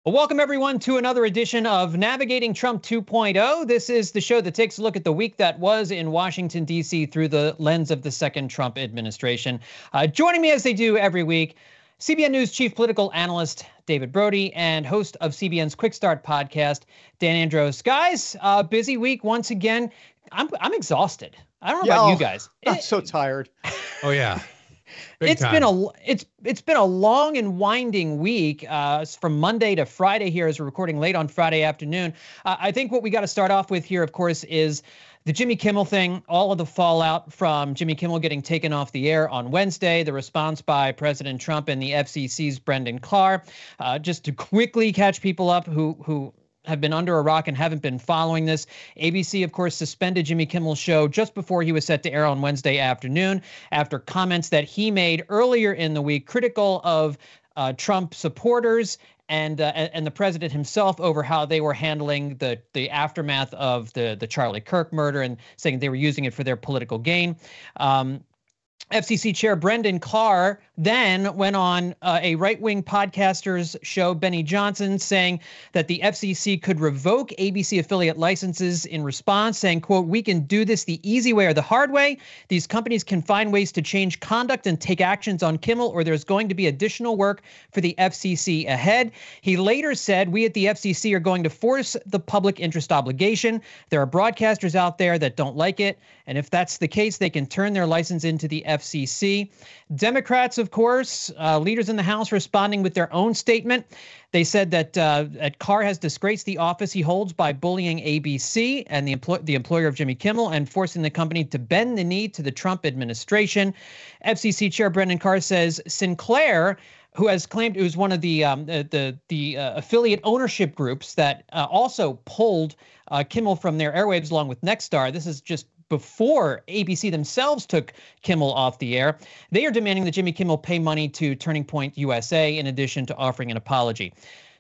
Well, welcome everyone to another edition of Navigating Trump 2.0. This is the show that takes a look at the week that was in Washington, D.C. through the lens of the second Trump administration. Joining me as they do every week, CBN News chief political analyst David Brody and host of CBN's Quick Start podcast, Dan Andros. Guys, busy week once again. I'm exhausted. I don't know about you guys. I'm so tired. Oh yeah. It's been a long and winding week from Monday to Friday here as we're recording late on Friday afternoon. I think what we got to start off with here, of course, is the Jimmy Kimmel thing, all of the fallout from Jimmy Kimmel getting taken off the air on Wednesday, the response by President Trump and the FCC's Brendan Carr. Just to quickly catch people up who have been under a rock and haven't been following this. ABC, of course, suspended Jimmy Kimmel's show just before he was set to air on Wednesday afternoon after comments that he made earlier in the week critical of Trump supporters and the president himself over how they were handling the aftermath of the Charlie Kirk murder and saying they were using it for their political gain. FCC Chair Brendan Carr then went on a right-wing podcaster's show, Benny Johnson, saying that the FCC could revoke ABC affiliate licenses in response, saying, quote, "We can do this the easy way or the hard way. These companies can find ways to change conduct and take actions on Kimmel, or there's going to be additional work for the FCC ahead." He later said, "We at the FCC are going to force the public interest obligation. There are broadcasters out there that don't like it, and if that's the case, they can turn their license into the FCC." Democrats, of course, leaders in the House responding with their own statement. They said that Carr has disgraced the office he holds by bullying ABC and the employer of Jimmy Kimmel and forcing the company to bend the knee to the Trump administration. FCC Chair Brendan Carr says Sinclair, who has claimed it was one of the affiliate ownership groups that also pulled Kimmel from their airwaves along with Nexstar. This is just before ABC themselves took Kimmel off the air. They are demanding that Jimmy Kimmel pay money to Turning Point USA in addition to offering an apology.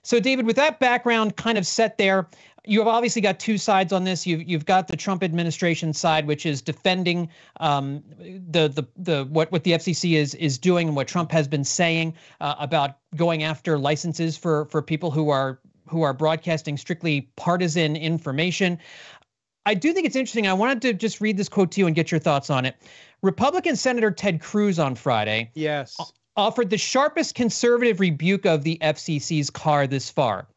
So, David, with that background kind of set there, you have obviously got two sides on this. You've got the Trump administration side, which is defending what the FCC is doing and what Trump has been saying about going after licenses for people who are broadcasting strictly partisan information. I do think it's interesting. I wanted to just read this quote to you and get your thoughts on it. Republican Senator Ted Cruz on Friday offered the sharpest conservative rebuke of the FCC's Carr thus far.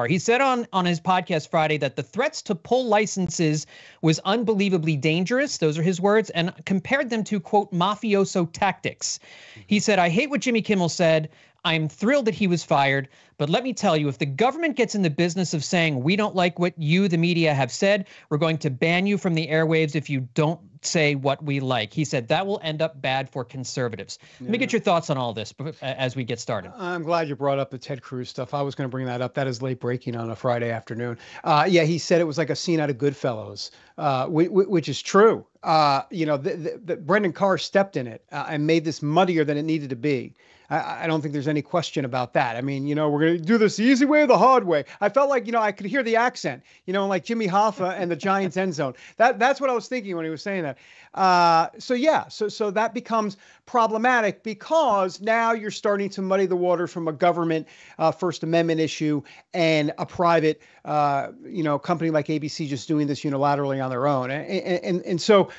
He said on his podcast Friday that the threats to pull licenses was unbelievably dangerous. Those are his words, and compared them to, quote, mafioso tactics. He said, "I hate what Jimmy Kimmel said. I'm thrilled that he was fired. But let me tell you, if the government gets in the business of saying, we don't like what you, the media, have said, we're going to ban you from the airwaves if you don't say what we like." He said that will end up bad for conservatives. Let me get your thoughts on all this as we get started. I'm glad you brought up the Ted Cruz stuff. I was going to bring that up. That is late breaking on a Friday afternoon. He said it was like a scene out of Goodfellas, which is true. The Brendan Carr stepped in it and made this muddier than it needed to be. I don't think there's any question about that. I mean, we're going to do this the easy way or the hard way. I felt like, I could hear the accent, like Jimmy Hoffa and the Giants end zone. That's what I was thinking when he was saying that. So that becomes problematic because now you're starting to muddy the water from a government First Amendment issue and a private, company like ABC just doing this unilaterally on their own. And so,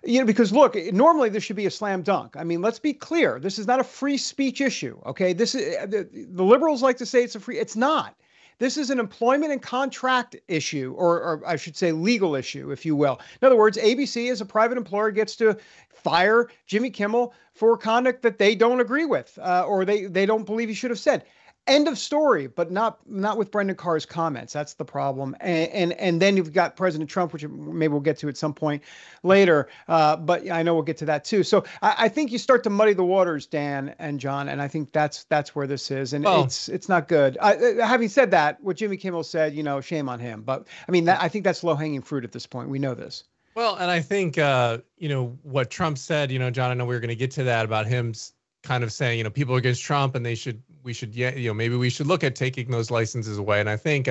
because look, normally this should be a slam dunk. I mean, let's be clear. This is not a free speech issue. Okay. This is the liberals like to say it's not. This is an employment and contract issue, or I should say legal issue, if you will. In other words, ABC as a private employer gets to fire Jimmy Kimmel for conduct that they don't agree with, or they don't believe he should have said. End of story, but not with Brendan Carr's comments. That's the problem. And then you've got President Trump, which maybe we'll get to at some point later. But I know we'll get to that too. So I think you start to muddy the waters, Dan and John, and I think that's where this is. And it's not good. Having said that, what Jimmy Kimmel said, shame on him. But I mean, I think that's low-hanging fruit at this point. We know this. Well, and I think, what Trump said, John, I know we were going to get to that about him kind of saying, people are against Trump and maybe we should look at taking those licenses away. And I think,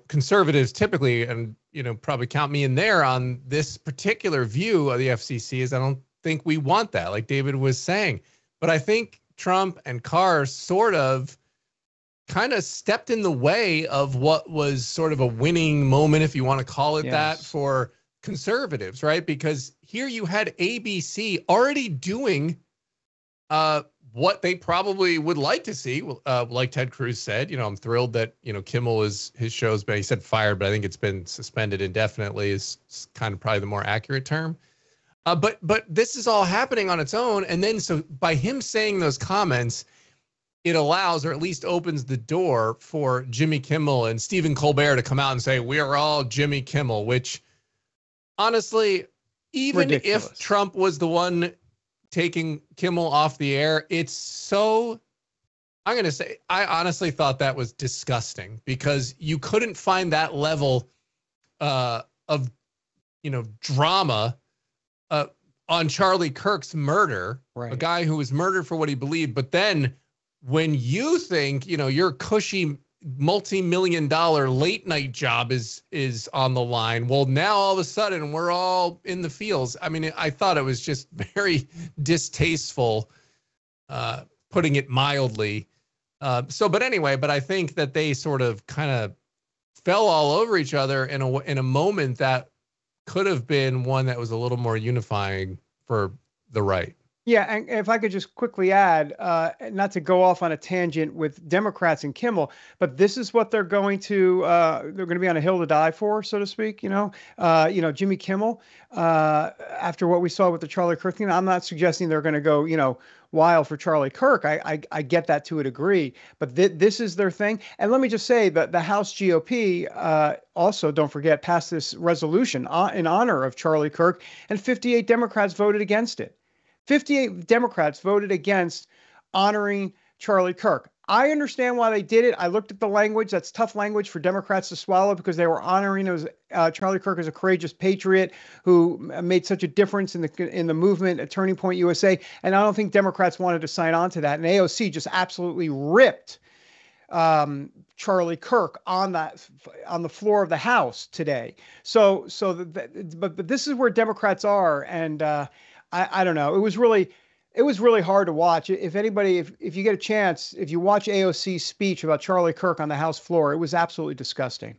conservatives typically, and, probably count me in there on this particular view of the FCC, is I don't think we want that, like David was saying. But I think Trump and Carr sort of kind of stepped in the way of what was sort of a winning moment, if you want to call it that, for conservatives, right? Because here you had ABC already doing what they probably would like to see. Like Ted Cruz said, I'm thrilled that, Kimmel his show's been, he said fired, but I think it's been suspended indefinitely is kind of probably the more accurate term. But this is all happening on its own. And then so by him saying those comments, it allows, or at least opens the door for Jimmy Kimmel and Stephen Colbert to come out and say, we are all Jimmy Kimmel, which honestly, even ridiculous. If Trump was the one taking Kimmel off the air, it's so, I'm going to say, I honestly thought that was disgusting because you couldn't find that level of, drama on Charlie Kirk's murder, a guy who was murdered for what he believed. But then when you think, your cushy multi-million-dollar late night job is on the line, well, now all of a sudden we're all in the fields. I mean, I thought it was just very distasteful, putting it mildly. But I think that they sort of kind of fell all over each other in a moment that could have been one that was a little more unifying for the right. Yeah, and if I could just quickly add, not to go off on a tangent with Democrats and Kimmel, but this is what they're going to be on a hill to die for, so to speak. Jimmy Kimmel. After what we saw with the Charlie Kirk thing, I'm not suggesting they're going to go, wild for Charlie Kirk. I get that to a degree, but this is their thing. And let me just say that the House GOP also, don't forget, passed this resolution in honor of Charlie Kirk, and 58 Democrats voted against it. 58 Democrats voted against honoring Charlie Kirk. I understand why they did it. I looked at the language. That's tough language for Democrats to swallow because they were honoring Charlie Kirk as a courageous patriot who made such a difference in the movement at Turning Point USA. And I don't think Democrats wanted to sign on to that. And AOC just absolutely ripped Charlie Kirk on the floor of the House today. But this is where Democrats are, and I don't know. It was really hard to watch. If you get a chance, if you watch AOC's speech about Charlie Kirk on the House floor, it was absolutely disgusting.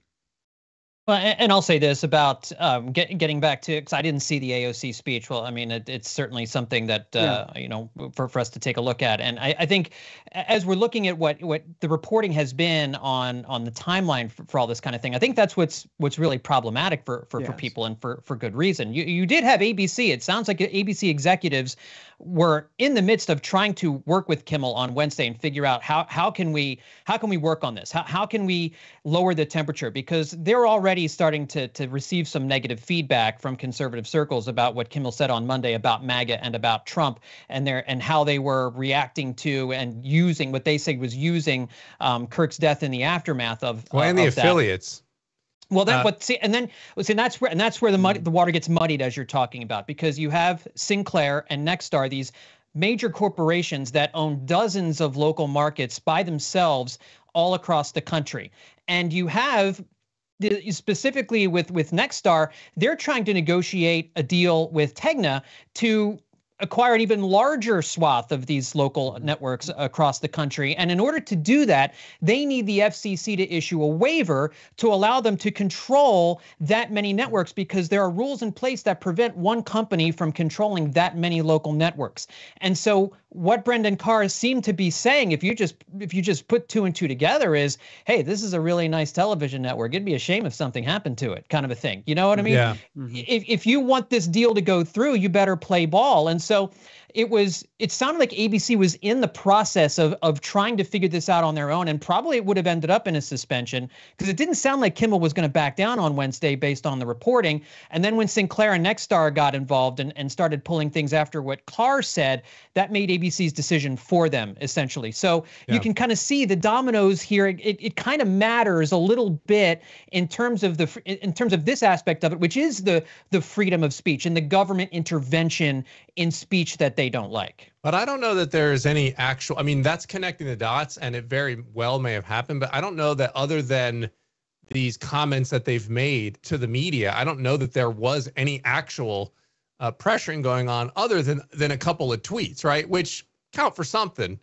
Well, and I'll say this about getting back to, because I didn't see the AOC speech. Well, I mean, it's certainly something that, for us to take a look at. And I think as we're looking at what the reporting has been on the timeline for all this kind of thing, I think that's what's really problematic for people, and for good reason. You did have ABC. It sounds like ABC executives were in the midst of trying to work with Kimmel on Wednesday and figure out how can we work on this? How can we lower the temperature? Because they're already starting to receive some negative feedback from conservative circles about what Kimmel said on Monday about MAGA and about Trump and how they were reacting to and using what they said was using Kirk's death in the aftermath of and the affiliates. Well, that's where the water gets muddied, as you're talking about, because you have Sinclair and Nexstar, these major corporations that own dozens of local markets by themselves all across the country. And you have, specifically with Nexstar, they're trying to negotiate a deal with Tegna to acquire an even larger swath of these local networks across the country. And in order to do that, they need the FCC to issue a waiver to allow them to control that many networks, because there are rules in place that prevent one company from controlling that many local networks. And so what Brendan Carr seemed to be saying, if you just put two and two together, is, hey, this is a really nice television network. It'd be a shame if something happened to it, kind of a thing. You know what I mean? Yeah. Mm-hmm. If you want this deal to go through, you better play ball. And so it sounded like ABC was in the process of trying to figure this out on their own, and probably it would have ended up in a suspension, because it didn't sound like Kimmel was going to back down on Wednesday based on the reporting. And then when Sinclair and Nexstar got involved and started pulling things after what Carr said, that made ABC's decision for them, essentially. So you can kind of see the dominoes here. It kind of matters a little bit in terms of this aspect of it, which is the freedom of speech and the government intervention in speech that they don't like. But I don't know that there's any actual, I mean, that's connecting the dots, and it very well may have happened, but I don't know that other than these comments that they've made to the media, I don't know that there was any actual pressuring going on other than a couple of tweets, right? Which count for something.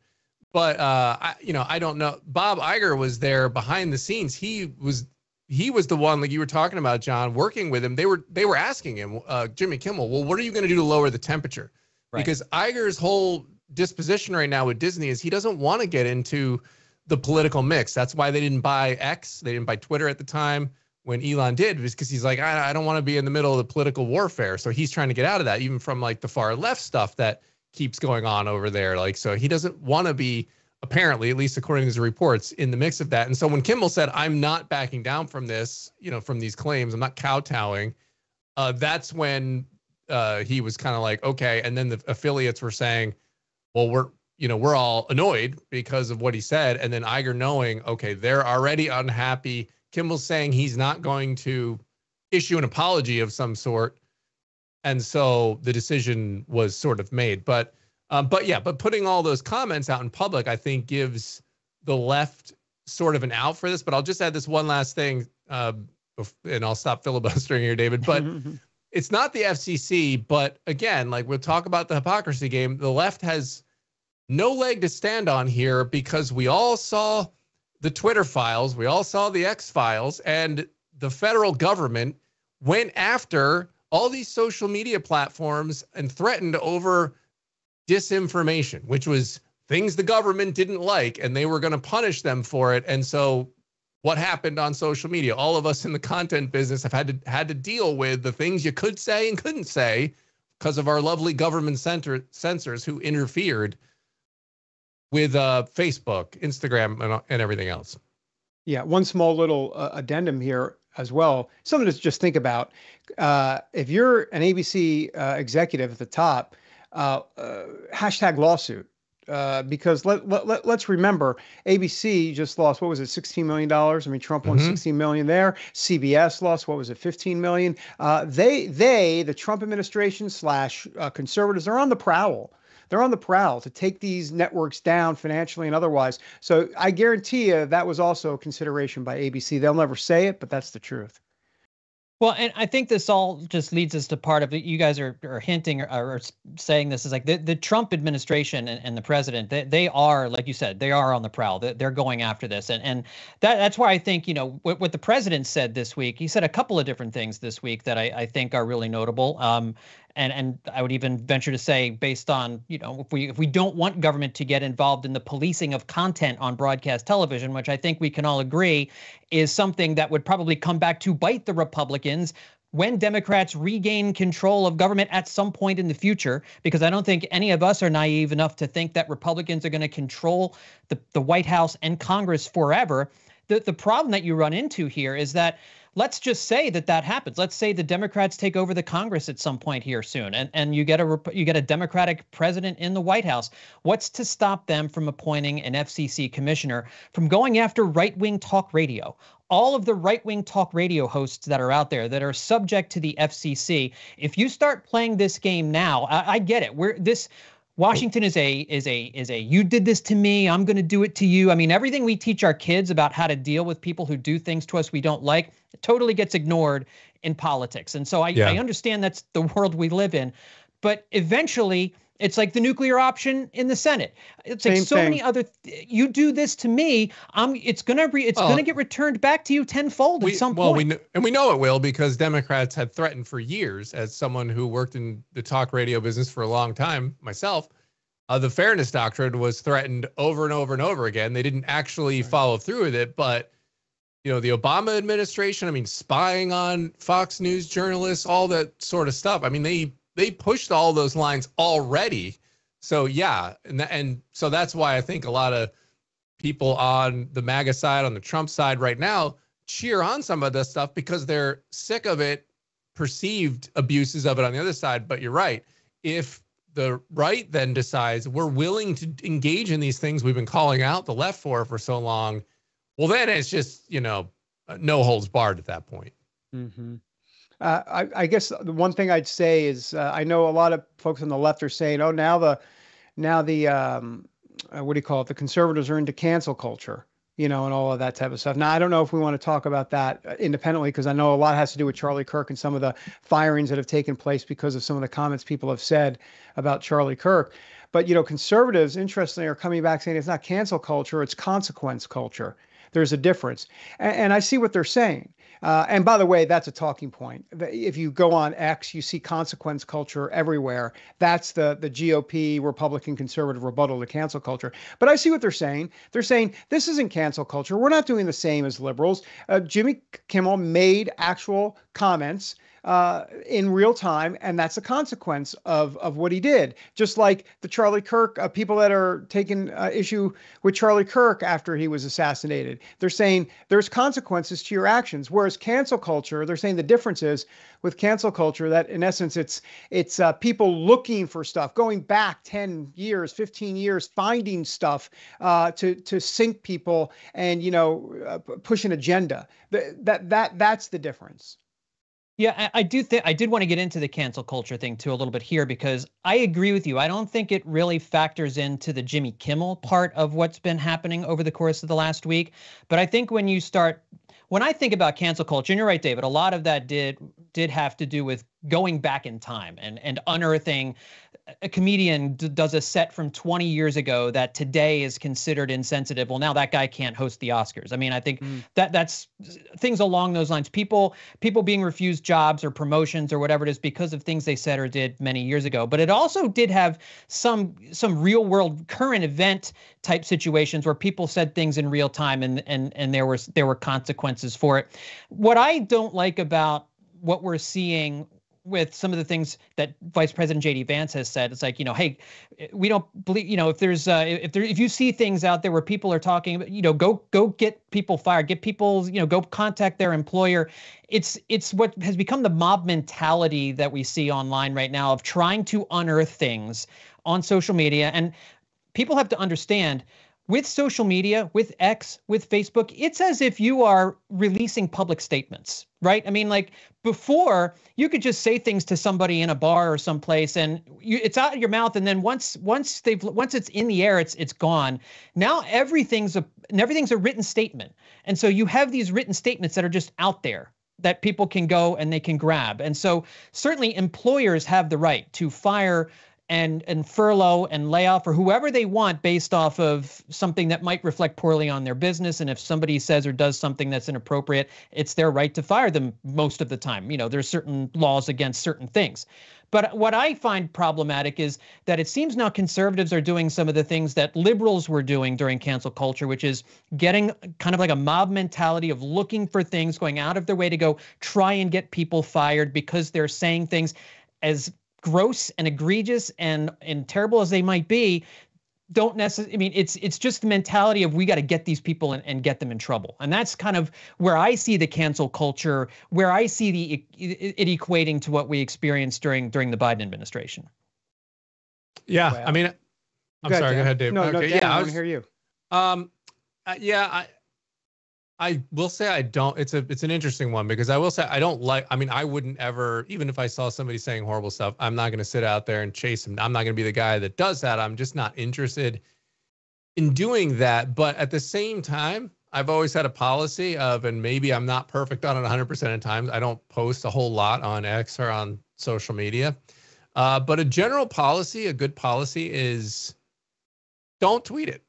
But I don't know. Bob Iger was there behind the scenes. He was the one, like you were talking about, John, working with him. They were asking him, Jimmy Kimmel, well, what are you going to do to lower the temperature? Right. Because Iger's whole disposition right now with Disney is he doesn't want to get into the political mix. That's why they didn't buy X. They didn't buy Twitter at the time when Elon did, because he's like, I don't want to be in the middle of the political warfare. So he's trying to get out of that, even from like the far left stuff that keeps going on over there. Like, so he doesn't want to be, apparently, at least according to the reports, in the mix of that. And so when Kimmel said, I'm not backing down from this, from these claims, I'm not kowtowing, that's when he was kind of like, okay. And then the affiliates were saying, well, we're all annoyed because of what he said. And then Iger knowing, okay, they're already unhappy. Kimmel's saying he's not going to issue an apology of some sort. And so the decision was sort of made. But putting all those comments out in public, I think, gives the left sort of an out for this. But I'll just add this one last thing, and I'll stop filibustering here, David. But it's not the FCC. But again, like we'll talk about the hypocrisy game. The left has no leg to stand on here because we all saw the Twitter files, we all saw the X files, and the federal government went after all these social media platforms and threatened over disinformation, which was things the government didn't like, and they were going to punish them for it. And so what happened on social media? All of us in the content business have had to deal with the things you could say and couldn't say because of our lovely government censors who interfered with Facebook, Instagram, and everything else. Yeah, one small little addendum here as well. Something to just think about. If you're an ABC executive at the top, hashtag lawsuit. Because let's remember, ABC just lost, what was it, $16 million? I mean, Trump won $16 million there. CBS lost, what was it, $15 million? The Trump administration / conservatives are on the prowl. They're on the prowl to take these networks down financially and otherwise. So I guarantee you that was also a consideration by ABC. They'll never say it, but that's the truth. Well, and I think this all just leads us to part of it. You guys are hinting or saying this is like the Trump administration and the president, they are, like you said, they are on the prowl. They're going after this. And that's why I think, what the president said this week, he said a couple of different things this week that I think are really notable. And I would even venture to say, based on, if we don't want government to get involved in the policing of content on broadcast television, which I think we can all agree is something that would probably come back to bite the Republicans when Democrats regain control of government at some point in the future, because I don't think any of us are naive enough to think that Republicans are going to control the White House and Congress forever. The problem that you run into here is that, let's just say that happens. Let's say the Democrats take over the Congress at some point here soon, and you get a Democratic president in the White House. What's to stop them from appointing an FCC commissioner from going after right-wing talk radio? All of the right-wing talk radio hosts that are out there that are subject to the FCC. If you start playing this game now, I get it. Washington is a you did this to me, I'm going to do it to you. I mean, everything we teach our kids about how to deal with people who do things to us we don't like, it totally gets ignored in politics. And so I understand that's the world we live in. But eventually, it's like the nuclear option in the Senate. It's like so many other. You do this to me, it's gonna get returned back to you tenfold at some point. We know it will, because Democrats had threatened for years, as someone who worked in the talk radio business for a long time myself. The fairness doctrine was threatened over and over and over again. They didn't actually follow through with it, but the Obama administration, I mean, spying on Fox News journalists, all that sort of stuff. I mean, they pushed all those lines already. So yeah, and so that's why I think a lot of people on the MAGA side, on the Trump side right now, cheer on some of this stuff because they're sick of it, perceived abuses of it on the other side. But you're right. If the right then decides we're willing to engage in these things we've been calling out the left for so long, well, then it's just, no holds barred at that point. Mm-hmm. I guess the one thing I'd say is I know a lot of folks on the left are saying, oh, now the what do you call it? The conservatives are into cancel culture, and all of that type of stuff. Now, I don't know if we want to talk about that independently, because I know a lot has to do with Charlie Kirk and some of the firings that have taken place because of some of the comments people have said about Charlie Kirk. But, conservatives, interestingly, are coming back saying it's not cancel culture, it's consequence culture. There's a difference. And I see what they're saying. And by the way, that's a talking point. If you go on X, you see consequence culture everywhere. That's the GOP, Republican, conservative rebuttal to cancel culture. But I see what they're saying. They're saying this isn't cancel culture. We're not doing the same as liberals. Jimmy Kimmel made actual comments in real time, and that's a consequence of what he did. Just like the Charlie Kirk, people that are taking issue with Charlie Kirk after he was assassinated. They're saying there's consequences to your actions, whereas cancel culture, they're saying the difference is with cancel culture that in essence it's people looking for stuff, going back 10 years, 15 years, finding stuff to sink people and push an agenda. That's the difference. Yeah, I do think I did want to get into the cancel culture thing too a little bit here, because I agree with you. I don't think it really factors into the Jimmy Kimmel part of what's been happening over the course of the last week. But I think when I think about cancel culture, and you're right, David, a lot of that did have to do with going back in time and unearthing. A comedian does a set from 20 years ago that today is considered insensitive. Well, now that guy can't host the Oscars. I mean, I think that's things along those lines. People being refused jobs or promotions or whatever it is because of things they said or did many years ago. But it also did have some real world current event type situations where people said things in real time and there were consequences for it. What I don't like about what we're seeing with some of the things that Vice President JD Vance has said, it's like, hey, we don't believe, if you see things out there where people are talking, go get people fired, get people, go contact their employer. It's what has become the mob mentality that we see online right now of trying to unearth things on social media. And people have to understand, with social media, with X, with Facebook, it's as if you are releasing public statements, right? I mean, like before, you could just say things to somebody in a bar or someplace, and it's out of your mouth, and then once it's in the air, it's gone. Now everything's a written statement, and so you have these written statements that are just out there that people can go and they can grab, and so certainly employers have the right to fire and furlough and lay off or whoever they want based off of something that might reflect poorly on their business. And if somebody says or does something that's inappropriate, it's their right to fire them most of the time. There's certain laws against certain things. But what I find problematic is that it seems now conservatives are doing some of the things that liberals were doing during cancel culture, which is getting kind of like a mob mentality of looking for things, going out of their way to go try and get people fired because they're saying things as gross and egregious and terrible as they might be, don't necessarily, I mean, it's just the mentality of we got to get these people and get them in trouble. And that's kind of where I see the cancel culture, where I see it equating to what we experienced during the Biden administration. Yeah. Well, I mean, I'm sorry, go ahead, Dave. No, Dan, I want to hear you. I will say I don't. It's an interesting one because I will say I don't like. I mean, I wouldn't ever, even if I saw somebody saying horrible stuff, I'm not going to sit out there and chase him. I'm not going to be the guy that does that. I'm just not interested in doing that. But at the same time, I've always had a policy of, and maybe I'm not perfect on it 100% of times. I don't post a whole lot on X or on social media. But a general policy, a good policy is don't tweet it.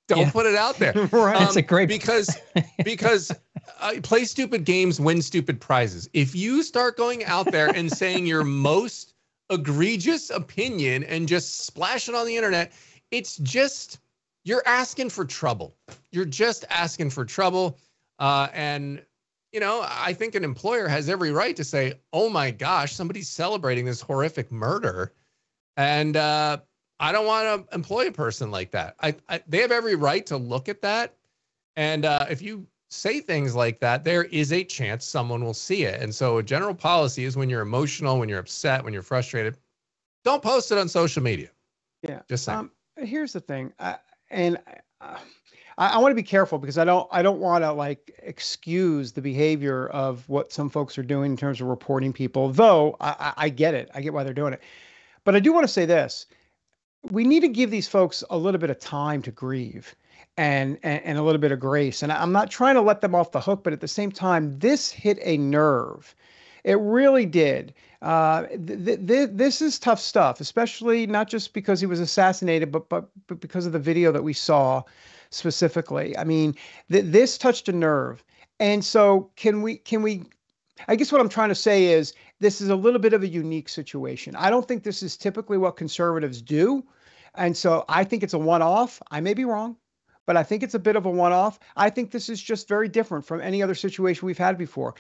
Don't put it out there. Right. That's a great because play stupid games, win stupid prizes. If you start going out there and saying your most egregious opinion and just splash it on the internet, it's just you're asking for trouble. You're just asking for trouble. And I think an employer has every right to say, "Oh my gosh, somebody's celebrating this horrific murder," and I don't want to employ a person like that. They have every right to look at that. And if you say things like that, there is a chance someone will see it. And so a general policy is when you're emotional, when you're upset, when you're frustrated, don't post it on social media. Yeah. Just saying. Here's the thing. I want to be careful because I don't want to like excuse the behavior of what some folks are doing in terms of reporting people, though I get it. I get why they're doing it. But I do want to say this. We need to give these folks a little bit of time to grieve and a little bit of grace. And I'm not trying to let them off the hook, but at the same time, this hit a nerve. It really did. This is tough stuff, especially not just because he was assassinated, but because of the video that we saw specifically. I mean, this touched a nerve. And so can we, I guess what I'm trying to say is this is a little bit of a unique situation. I don't think this is typically what conservatives do. And so I think it's a one-off. I may be wrong, but I think it's a bit of a one-off. I think this is just very different from any other situation we've had before.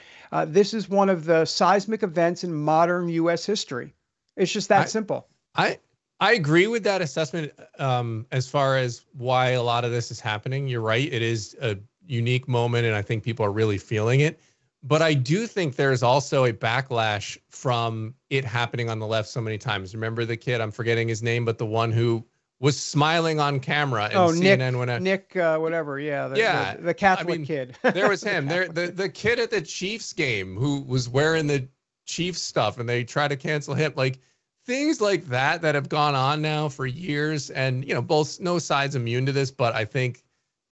This is one of the seismic events in modern U.S. history. It's just that simple. I agree with that assessment as far as why a lot of this is happening. You're right. It is a unique moment, and I think people are really feeling it. But I do think there's also a backlash from it happening on the left so many times. Remember the kid, I'm forgetting his name, but the one who was smiling on camera and CNN Nick, whatever. Yeah. The Catholic kid. There was him. The kid at the Chiefs game who was wearing the Chiefs stuff, and they try to cancel him. Like things like that have gone on now for years. And, both no side's immune to this, but I think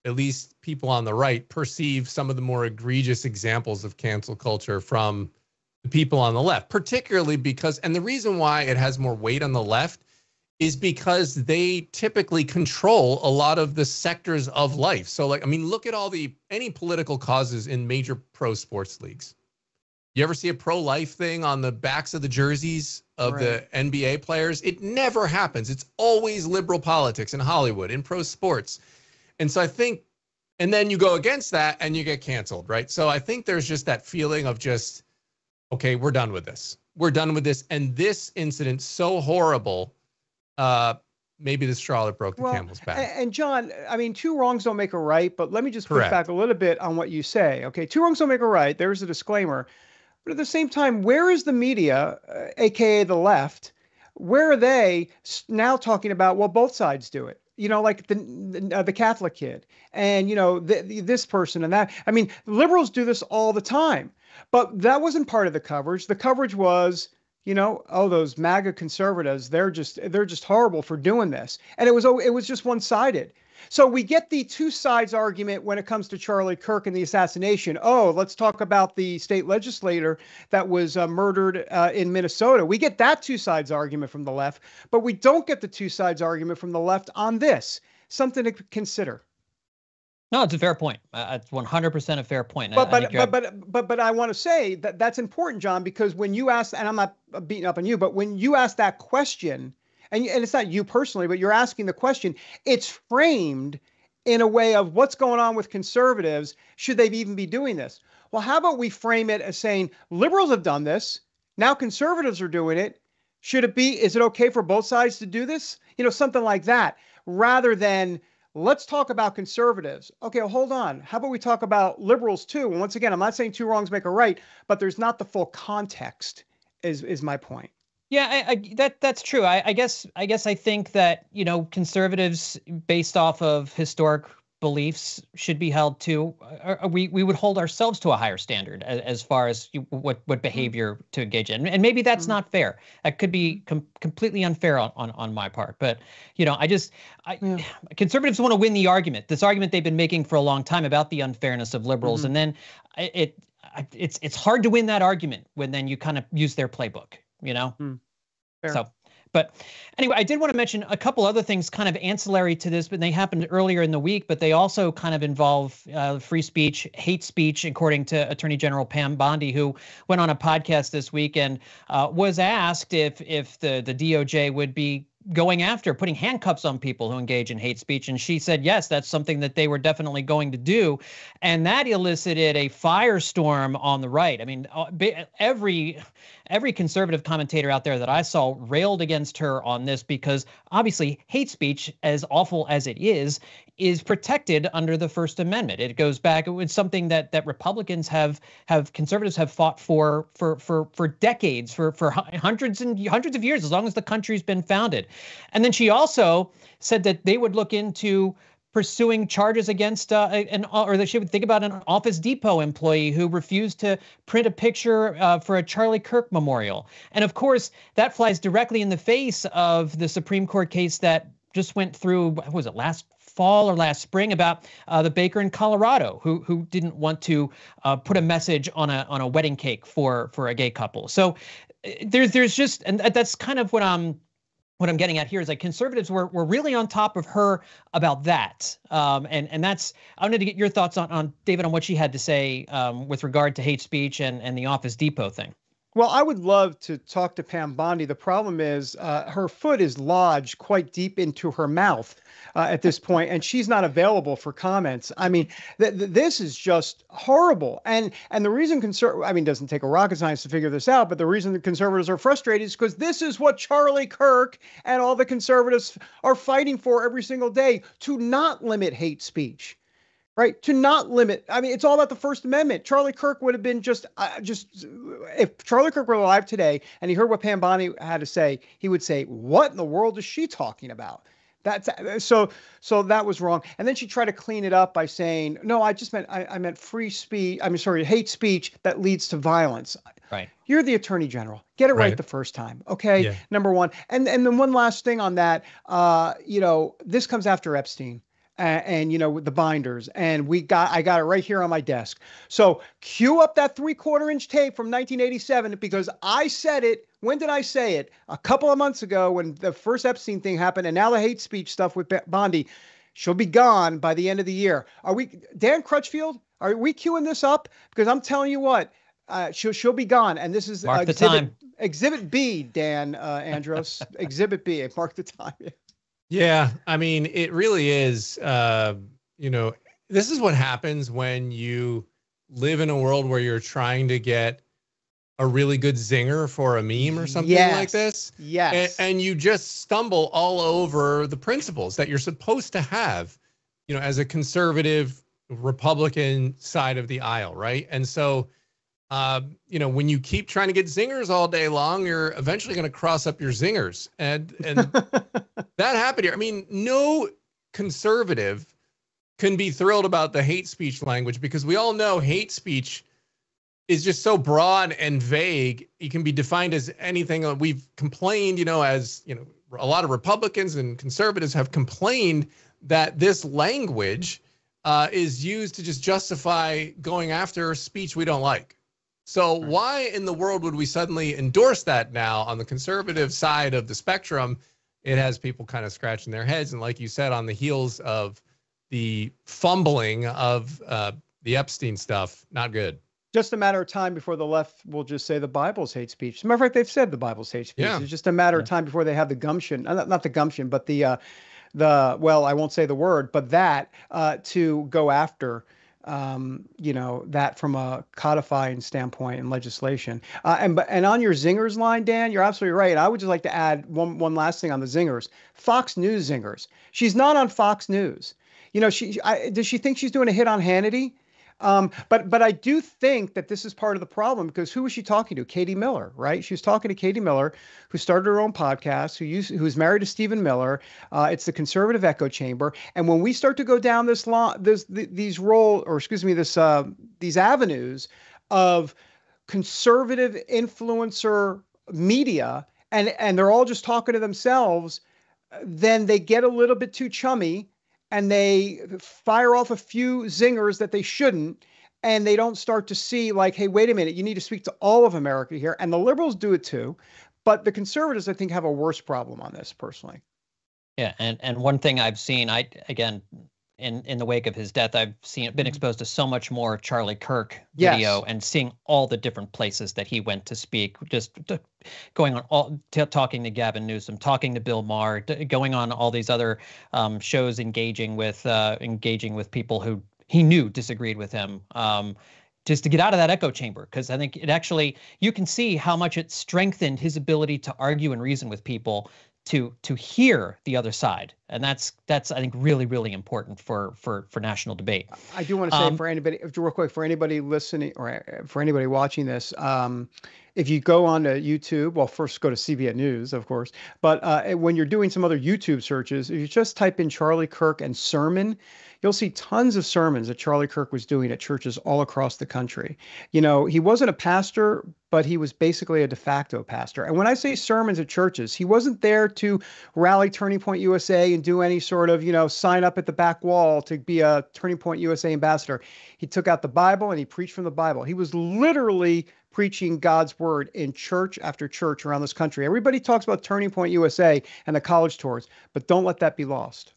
at least people on the right perceive some of the more egregious examples of cancel culture from the people on the left, particularly because, and the reason why it has more weight on the left is because they typically control a lot of the sectors of life. So look at any political causes in major pro sports leagues. You ever see a pro-life thing on the backs of the jerseys of the NBA players? It never happens. It's always liberal politics in Hollywood, in pro sports. And so I think, and then you go against that and you get canceled, right? So I think there's just that feeling of just, okay, we're done with this. We're done with this. And this incident, so horrible, maybe the straw that broke the camel's back. And John, I mean, two wrongs don't make a right, but let me just push back a little bit on what you say. Okay, two wrongs don't make a right. There's a disclaimer. But at the same time, where is the media, AKA the left? Where are they now talking about, well, both sides do it? Like the Catholic kid and, this person and that. I mean, liberals do this all the time, but that wasn't part of the coverage. The coverage was, those MAGA conservatives, they're just horrible for doing this. And it was just one-sided. So we get the two sides argument when it comes to Charlie Kirk and the assassination. Oh, let's talk about the state legislator that was murdered in Minnesota. We get that two sides argument from the left, but we don't get the two sides argument from the left on this. Something to consider. No, it's a fair point. It's 100% a fair point. But I want to say that that's important, John, because when you ask, and I'm not beating up on you, but when you ask that question, and it's not you personally, but you're asking the question, it's framed in a way of what's going on with conservatives. Should they even be doing this? Well, how about we frame it as saying liberals have done this. Now conservatives are doing it. Is it okay for both sides to do this? Something like that, rather than let's talk about conservatives. Okay, well, hold on. How about we talk about liberals too? And once again, I'm not saying two wrongs make a right, but there's not the full context is my point. Yeah, that's true. I guess I think that, conservatives based off of historic beliefs should be held to, we would hold ourselves to a higher standard as far as what behavior to engage in. And maybe that's not fair. That could be completely unfair on my part. But, conservatives want to win the argument, this argument they've been making for a long time about the unfairness of liberals. And then it's hard to win that argument when then you kind of use their playbook. Fair. So, but anyway, I did want to mention a couple other things kind of ancillary to this, but they happened earlier in the week, but they also kind of involve free speech, hate speech, according to Attorney General Pam Bondi, who went on a podcast this week and was asked if the DOJ would be going after putting handcuffs on people who engage in hate speech. And she said, yes, that's something that they were definitely going to do. And that elicited a firestorm on the right. I mean, every conservative commentator out there that I saw railed against her on this because obviously hate speech, as awful as it is protected under the First Amendment. It goes back. It was something that Republicans conservatives have fought for decades, for hundreds of years, as long as the country's been founded. And then she also said that they would look into pursuing charges against or that she would think about an Office Depot employee who refused to print a picture for a Charlie Kirk memorial. And of course, that flies directly in the face of the Supreme Court case that just went through, what was it, last fall or last spring, about the baker in Colorado who didn't want to put a message on a wedding cake for a gay couple. So there's just, and that's kind of what I'm getting at here, is like conservatives were really on top of her about that. And that's, I wanted to get your thoughts on David, on what she had to say with regard to hate speech and the Office Depot thing. Well, I would love to talk to Pam Bondi. The problem is her foot is lodged quite deep into her mouth at this point, and she's not available for comments. I mean, this is just horrible. And the reason it doesn't take a rocket science to figure this out, but the reason the conservatives are frustrated is because this is what Charlie Kirk and all the conservatives are fighting for every single day, to not limit hate speech. Right, to not limit. I mean, it's all about the First Amendment. Charlie Kirk would have been just if Charlie Kirk were alive today and he heard what Pam Bondi had to say, he would say, "What in the world is she talking about?" That's so that was wrong. And then she tried to clean it up by saying, "No, I meant free speech. Hate speech that leads to violence." Right. You're the Attorney General. Get it right the first time, okay? Yeah. Number one. And then one last thing on that. This comes after Epstein. And with the binders, and I got it right here on my desk. So cue up that 3/4 inch tape from 1987, because I said it. When did I say it? A couple of months ago, when the first Epstein thing happened, and now the hate speech stuff with Bondi. She'll be gone by the end of the year. Dan Crutchfield? Are we queuing this up? Because I'm telling you what, she'll be gone, and this is mark the time. Exhibit B, Dan Andros. Exhibit B. Mark the time. Yeah, I mean, it really is, this is what happens when you live in a world where you're trying to get a really good zinger for a meme or something like this. Yes. And you just stumble all over the principles that you're supposed to have, as a conservative Republican side of the aisle, right? And so, when you keep trying to get zingers all day long, you're eventually going to cross up your zingers. And that happened here. I mean, no conservative can be thrilled about the hate speech language, because we all know hate speech is just so broad and vague. It can be defined as anything. We've complained, as a lot of Republicans and conservatives have complained that this language is used to just justify going after speech we don't like. So why in the world would we suddenly endorse that now on the conservative side of the spectrum? It has people kind of scratching their heads. And like you said, on the heels of the fumbling of the Epstein stuff, not good. Just a matter of time before the left will just say the Bible's hate speech. As a matter of fact, they've said the Bible's hate speech. Yeah. It's just a matter of time before they have the gumption, not the gumption, but well, I won't say the word, but that to go after that from a codifying standpoint in legislation. And on your zingers line, Dan, you're absolutely right. I would just like to add one last thing on the zingers. Fox News zingers. She's not on Fox News. Does she think she's doing a hit on Hannity? But I do think that this is part of the problem, because who was she talking to? Katie Miller, right? She was talking to Katie Miller, who started her own podcast, who's married to Stephen Miller. It's the conservative echo chamber. And when we start to go down these avenues of conservative influencer media, and they're all just talking to themselves, then they get a little bit too chummy, and they fire off a few zingers that they shouldn't, and they don't start to see like, hey, wait a minute, you need to speak to all of America here. And the liberals do it too. But the conservatives, I think, have a worse problem on this, personally. Yeah, and one thing I've seen, in the wake of his death, I've been exposed to so much more Charlie Kirk video, and seeing all the different places that he went to speak, just going on talking to Gavin Newsom, talking to Bill Maher, going on all these other shows, engaging with people who he knew disagreed with him, just to get out of that echo chamber. Because I think you can see how much it strengthened his ability to argue and reason with people, to hear the other side. And that's I think really, really important for national debate. I do want to say, for anybody, real quick, for anybody listening or for anybody watching this, if you go on to YouTube, well, first go to CBN News, of course, but when you're doing some other YouTube searches, if you just type in Charlie Kirk and sermon, you'll see tons of sermons that Charlie Kirk was doing at churches all across the country. You know, he wasn't a pastor, but he was basically a de facto pastor. And when I say sermons at churches, he wasn't there to rally Turning Point USA and do any sort of, you know, sign up at the back wall to be a Turning Point USA ambassador. He took out the Bible and he preached from the Bible. He was literally preaching God's word in church after church around this country. Everybody talks about Turning Point USA and the college tours, but don't let that be lost.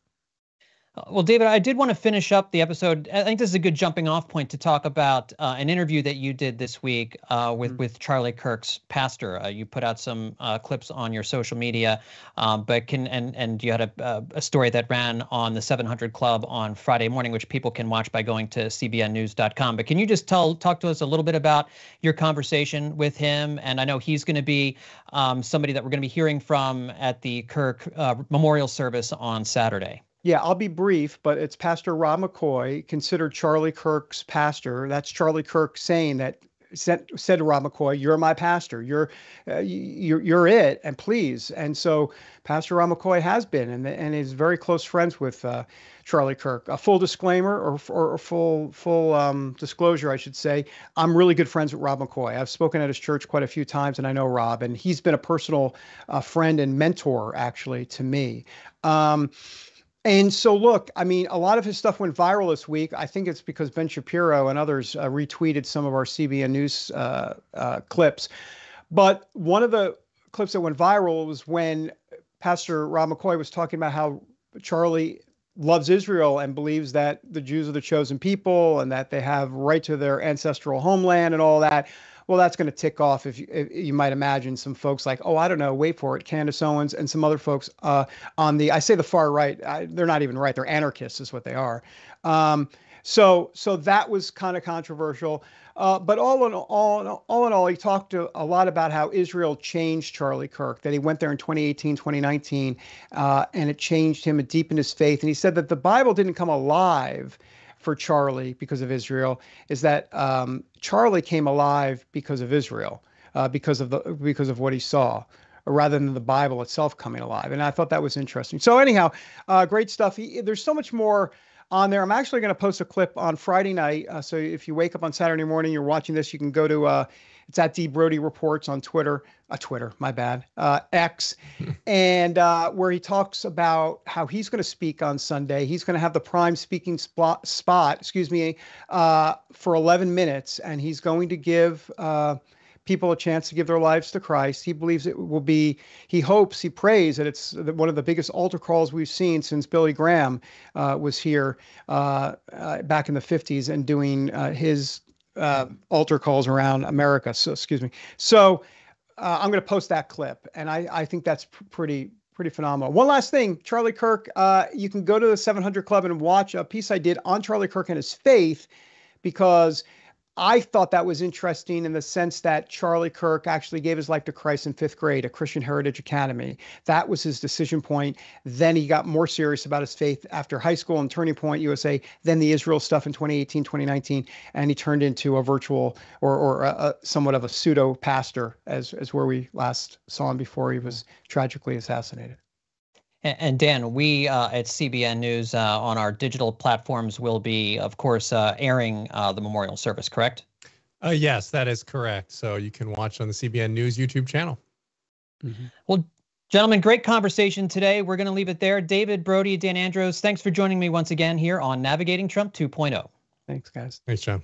Well, David, I did want to finish up the episode. I think this is a good jumping off point to talk about an interview that you did this week with Charlie Kirk's pastor. You put out some clips on your social media, but you had a story that ran on the 700 Club on Friday morning, which people can watch by going to cbnnews.com. But can you just talk to us a little bit about your conversation with him? And I know he's going to be somebody that we're going to be hearing from at the Kirk memorial service on Saturday. Yeah, I'll be brief, but it's Pastor Rob McCoy, considered Charlie Kirk's pastor. That's Charlie Kirk saying that, said to Rob McCoy, "You're my pastor. You're it, and please." And so Pastor Rob McCoy has been, and is very close friends with Charlie Kirk. A full disclaimer, or full disclosure, I should say. I'm really good friends with Rob McCoy. I've spoken at his church quite a few times, and I know Rob, and he's been a personal friend and mentor, actually, to me. And so, look, I mean, a lot of his stuff went viral this week. I think it's because Ben Shapiro and others retweeted some of our CBN News clips. But one of the clips that went viral was when Pastor Rob McCoy was talking about how Charlie loves Israel and believes that the Jews are the chosen people and that they have right to their ancestral homeland and all that. Well, that's going to tick off, if you might imagine, some folks like, oh, I don't know, wait for it, Candace Owens, and some other folks on the, I say the far right, they're not even right, they're anarchists is what they are. So that was kind of controversial. But all in all, he talked a lot about how Israel changed Charlie Kirk, that he went there in 2018, 2019, and it changed him, it deepened his faith. And he said that the Bible didn't come alive for Charlie because of Israel, is that Charlie came alive because of Israel, because of what he saw, rather than the Bible itself coming alive. And I thought that was interesting. So anyhow, great stuff. There's so much more on there. I'm actually going to post a clip on Friday night. So if you wake up on Saturday morning, you're watching this, you can go to it's at D Brody Reports on Twitter, my bad, X, and where he talks about how he's going to speak on Sunday. He's going to have the prime speaking spot, for 11 minutes, and he's going to give people a chance to give their lives to Christ. He believes it will be, he hopes, he prays that it's one of the biggest altar calls we've seen since Billy Graham was here back in the 50s and doing his altar calls around America. So, excuse me. So I'm going to post that clip, and I think that's pretty phenomenal. One last thing, Charlie Kirk, you can go to the 700 Club and watch a piece I did on Charlie Kirk and his faith, because I thought that was interesting in the sense that Charlie Kirk actually gave his life to Christ in 5th grade at Christian Heritage Academy. That was his decision point. Then he got more serious about his faith after high school and Turning Point USA, then the Israel stuff in 2018, 2019, and he turned into a virtual or a somewhat of a pseudo pastor, as where we last saw him before he was tragically assassinated. And Dan, we at CBN News on our digital platforms will be, of course, airing the memorial service, correct? Yes, that is correct. So you can watch on the CBN News YouTube channel. Mm-hmm. Well, gentlemen, great conversation today. We're going to leave it there. David, Brody, Dan Andros, thanks for joining me once again here on Navigating Trump 2.0. Thanks, guys. Thanks, John.